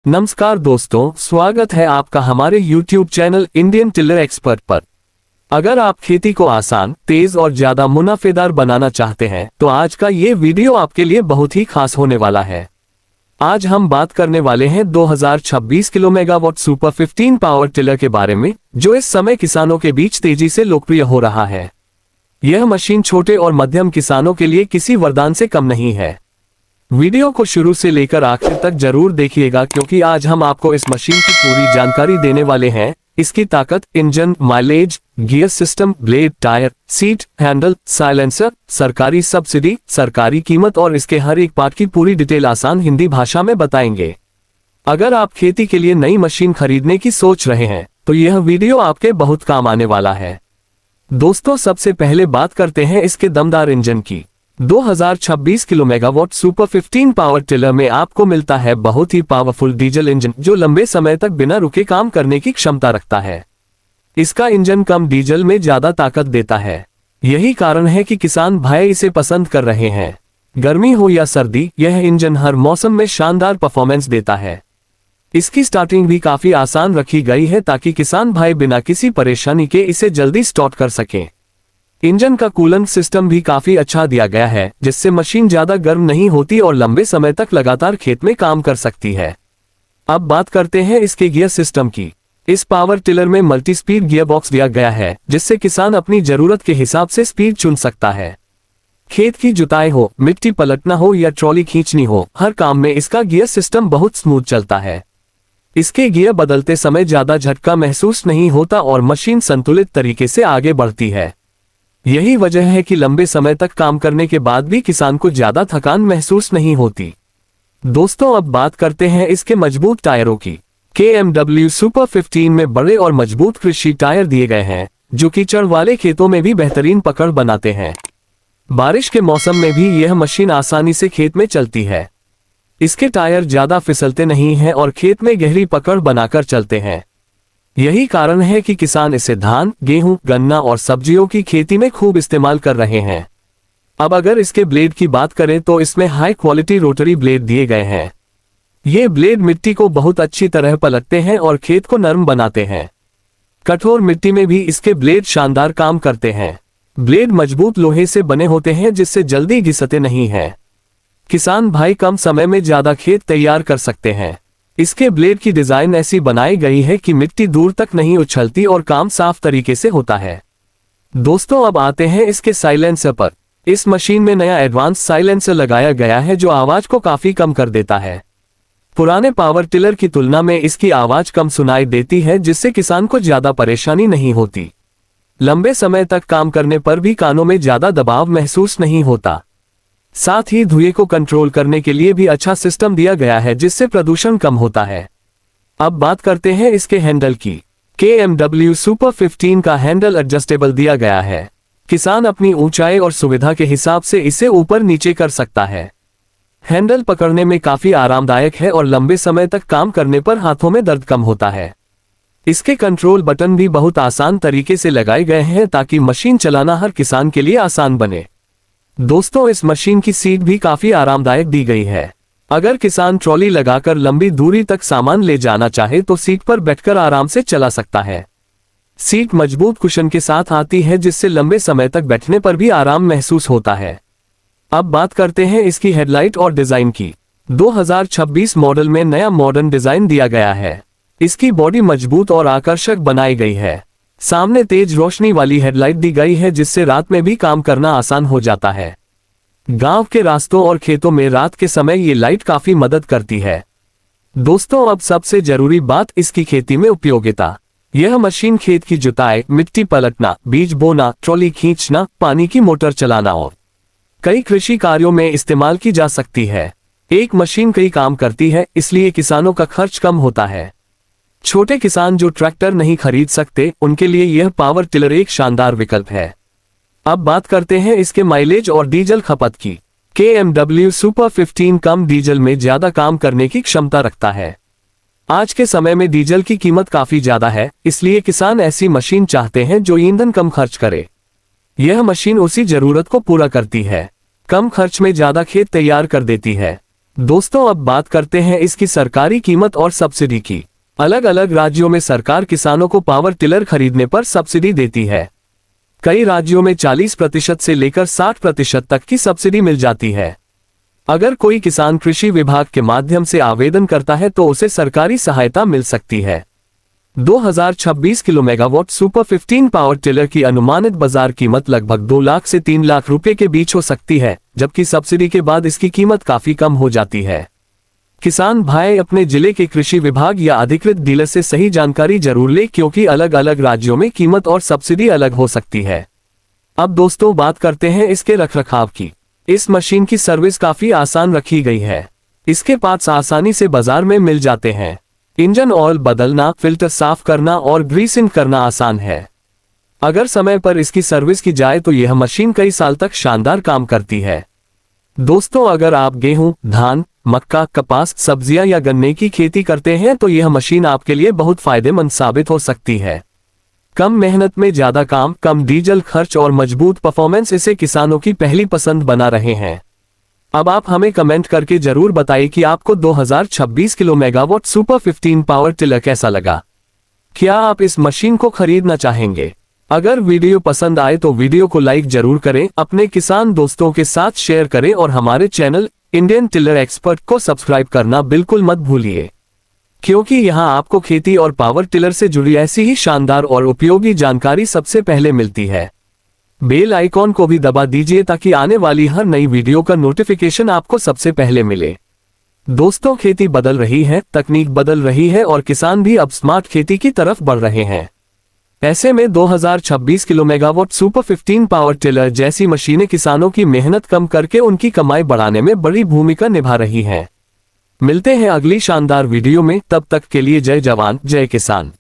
नमस्कार दोस्तों, स्वागत है आपका हमारे YouTube channel Indian tiller expert पर। अगर आप खेती को आसान, तेज और ज्यादा मुनाफेदार बनाना चाहते हैं तो आज का ये वीडियो आपके लिए बहुत ही खास होने वाला है। आज हम बात करने वाले हैं 2026 kilo megawatt super 15 power tiller के बारे में, जो इस समय किसानों के बीच तेजी से लोकप्रिय हो रहा है। यह मशीन छोटे और मध्यम किसानों के लिए किसी वरदान से कम नहीं है। वीडियो को शुरू से लेकर आखिर तक जरूर देखिएगा, क्योंकि आज हम आपको इस मशीन की पूरी जानकारी देने वाले हैं। इसकी ताकत, engine, mileage, gear system, blade, tyre, seat, handle, silencer, सरकारी सब्सिडी, सरकारी कीमत और इसके हर एक पार्ट की पूरी डिटेल आसान हिंदी भाषा में बताएंगे। अगर आप खेती के लिए नई मशीन खरीदने की सोच रहे हैं तो यह वीडियो आपके बहुत काम आने वाला है। दोस्तों, सबसे पहले बात करते हैं इसके दमदार इंजन की। 2026 kilo megawatt super 15 power tiller में आपको मिलता है बहुत ही पावरफुल डीजल इंजन, जो लंबे समय तक बिना रुके काम करने की क्षमता रखता है। इसका इंजन कम डीजल में ज्यादा ताकत देता है। यही कारण है कि किसान भाई इसे पसंद कर रहे हैं। गर्मी हो या सर्दी, यह इंजन हर मौसम में शानदार परफॉर्मेंस देता है। इसकी स्टार्टिंग भी काफी आसान रखी गई है ताकि किसान भाई बिना किसी परेशानी के इसे जल्दी स्टार्ट कर सकें। इंजन का कूलेंट सिस्टम भी काफी अच्छा दिया गया है, जिससे मशीन ज्यादा गर्म नहीं होती और लंबे समय तक लगातार खेत में काम कर सकती है। अब बात करते हैं इसके गियर सिस्टम की। इस पावर टिलर में मल्टी स्पीड गियर बॉक्स दिया गया है, जिससे किसान अपनी जरूरत के हिसाब से स्पीड चुन सकता है। खेत की जुताई हो, मिट्टी पलटना हो या ट्रॉली खींचनी हो, हर काम में इसका गियर सिस्टम बहुत स्मूथ चलता है। इसके गियर बदलते समय ज्यादा झटका महसूस नहीं होता और मशीन संतुलित तरीके से आगे बढ़ती है। यही वजह है कि लंबे समय तक काम करने के बाद भी किसान को ज्यादा थकान महसूस नहीं होती। दोस्तों, अब बात करते हैं इसके मजबूत टायरों की। KMW सुपर 15 में बड़े और मजबूत कृषि टायर दिए गए हैं, जो कीचड़ वाले खेतों में भी बेहतरीन पकड़ बनाते हैं। बारिश के मौसम में भी यह मशीन आसानी से खेत में चलती है। इसके टायर ज्यादा फिसलते नहीं हैं और खेत में गहरी पकड़ बनाकर चलते हैं। यही कारण है कि किसान इसे धान, गेहूं, गन्ना और सब्जियों की खेती में खूब इस्तेमाल कर रहे हैं। अब अगर इसके ब्लेड की बात करें तो इसमें हाई क्वालिटी रोटरी ब्लेड दिए गए हैं। ये ब्लेड मिट्टी को बहुत अच्छी तरह पलटते हैं और खेत को नरम बनाते हैं। कठोर मिट्टी में भी इसके ब्लेड शानदार काम करते हैं। ब्लेड मजबूत लोहे से बने होते हैं, जिससे जल्दी घिसते नहीं हैं। किसान भाई कम समय में ज्यादा खेत तैयार कर सकते हैं। इसके ब्लेड की डिजाइन ऐसी बनाई गई है कि मिट्टी दूर तक नहीं उछलती और काम साफ तरीके से होता है। दोस्तों, अब आते हैं इसके साइलेंसर पर। इस मशीन में नया एडवांस साइलेंसर लगाया गया है, जो आवाज को काफी कम कर देता है। पुराने पावर टिलर की तुलना में इसकी आवाज कम सुनाई देती है, जिससे किसान को ज्यादा परेशानी नहीं होती। लंबे समय तक काम करने पर भी कानों में ज्यादा दबाव महसूस नहीं होता। साथ ही धुएं को कंट्रोल करने के लिए भी अच्छा सिस्टम दिया गया है, जिससे प्रदूषण कम होता है। अब बात करते हैं इसके हैंडल की। KMW सुपर 15 का हैंडल एडजस्टेबल दिया गया है। किसान अपनी ऊंचाई और सुविधा के हिसाब से इसे ऊपर नीचे कर सकता है। हैंडल पकड़ने में काफी आरामदायक है और लंबे समय तक काम करने पर हाथों में दर्द कम होता है। इसके कंट्रोल बटन भी बहुत आसान तरीके से लगाए गए हैं, ताकि मशीन चलाना हर किसान के लिए आसान बने। दोस्तों, इस मशीन की सीट भी काफी आरामदायक दी गई है। अगर किसान ट्रॉली लगाकर लंबी दूरी तक सामान ले जाना चाहे तो सीट पर बैठकर आराम से चला सकता है। सीट मजबूत कुशन के साथ आती है, जिससे लंबे समय तक बैठने पर भी आराम महसूस होता है। अब बात करते हैं इसकी हेडलाइट और डिजाइन की। 2026 मॉडल में नया मॉडर्न डिजाइन दिया गया है। इसकी बॉडी मजबूत और आकर्षक बनाई गई है। सामने तेज रोशनी वाली हेडलाइट दी गई है, जिससे रात में भी काम करना आसान हो जाता है। गांव के रास्तों और खेतों में रात के समय ये लाइट काफी मदद करती है। दोस्तों, अब सबसे जरूरी बात इसकी खेती में उपयोगिता। यह मशीन खेत की जुताई, मिट्टी पलटना, बीज बोना, ट्रॉली खींचना, पानी की मोटर चलाना और कई कृषि कार्यों में इस्तेमाल की जा सकती है। एक मशीन कई काम करती है, इसलिए किसानों का खर्च कम होता है। छोटे किसान जो ट्रैक्टर नहीं खरीद सकते, उनके लिए यह पावर टिलर एक शानदार विकल्प है। अब बात करते हैं इसके माइलेज और डीजल खपत की। KMW सुपर 15 कम डीजल में ज्यादा काम करने की क्षमता रखता है। आज के समय में डीजल की कीमत काफी ज्यादा है, इसलिए किसान ऐसी मशीन चाहते हैं जो ईंधन कम खर्च करे। यह मशीन उसी जरूरत को पूरा करती है। कम खर्च में ज्यादा खेत तैयार कर देती है। दोस्तों अब बात करते हैं इसकी सरकारी कीमत और सब्सिडी की। अलग अलग राज्यों में सरकार किसानों को पावर टिलर खरीदने पर सब्सिडी देती है। कई राज्यों में 40% से लेकर 60% तक की सब्सिडी मिल जाती है। अगर कोई किसान कृषि विभाग के माध्यम से आवेदन करता है तो उसे सरकारी सहायता मिल सकती है। 2026 kilo megawatt super 15 power tiller की अनुमानित बाजार कीमत लगभग 2 लाख से 3 लाख रुपए के बीच हो सकती है, जबकि सब्सिडी के बाद इसकी कीमत काफी कम हो जाती है। किसान भाई अपने जिले के कृषि विभाग या अधिकृत डीलर से सही जानकारी जरूर ले, क्योंकि अलग अलग राज्यों में कीमत और सब्सिडी अलग हो सकती है। अब दोस्तों बात करते हैं इसके रखरखाव की। इस मशीन की सर्विस काफी आसान रखी गई है। इसके पार्ट्स आसानी से बाजार में मिल जाते हैं। इंजन ऑयल बदलना, फिल्टर साफ करना और ग्रीसिंग करना आसान है। अगर समय पर इसकी सर्विस की जाए तो यह मशीन कई साल तक शानदार काम करती है। दोस्तों अगर आप गेहूं, धान, मक्का, कपास, सब्जियां या गन्ने की खेती करते हैं तो यह मशीन आपके लिए बहुत फायदेमंद साबित हो सकती है। कम मेहनत में ज्यादा काम, कम डीजल खर्च और मजबूत परफॉर्मेंस इसे किसानों की पहली पसंद बना रहे हैं। अब आप हमें कमेंट करके जरूर बताइए कि आपको 2026 kilo megawatt super 15 power tiller कैसा लगा। क्या आप इस मशीन को खरीदना चाहेंगे? अगर वीडियो पसंद आए तो वीडियो को लाइक जरूर करें, अपने किसान दोस्तों के साथ शेयर करें और हमारे चैनल इंडियन टिलर एक्सपर्ट को सब्सक्राइब करना बिल्कुल मत भूलिए, क्योंकि यहां आपको खेती और पावर टिलर से जुड़ी ऐसी ही शानदार और उपयोगी जानकारी सबसे पहले मिलती है। बेल आइकॉन को भी दबा दीजिए ताकि आने वाली हर नई वीडियो का नोटिफिकेशन आपको सबसे पहले मिले। दोस्तों खेती बदल रही है, तकनीक बदल रही है और किसान भी अब स्मार्ट खेती की तरफ बढ़ रहे हैं। ऐसे में 2026 kilo megawatt super 15 power tiller जैसी मशीनें किसानों की मेहनत कम करके उनकी कमाई बढ़ाने में बड़ी भूमिका निभा रही हैं। मिलते हैं अगली शानदार वीडियो में, तब तक के लिए जय जवान जय किसान।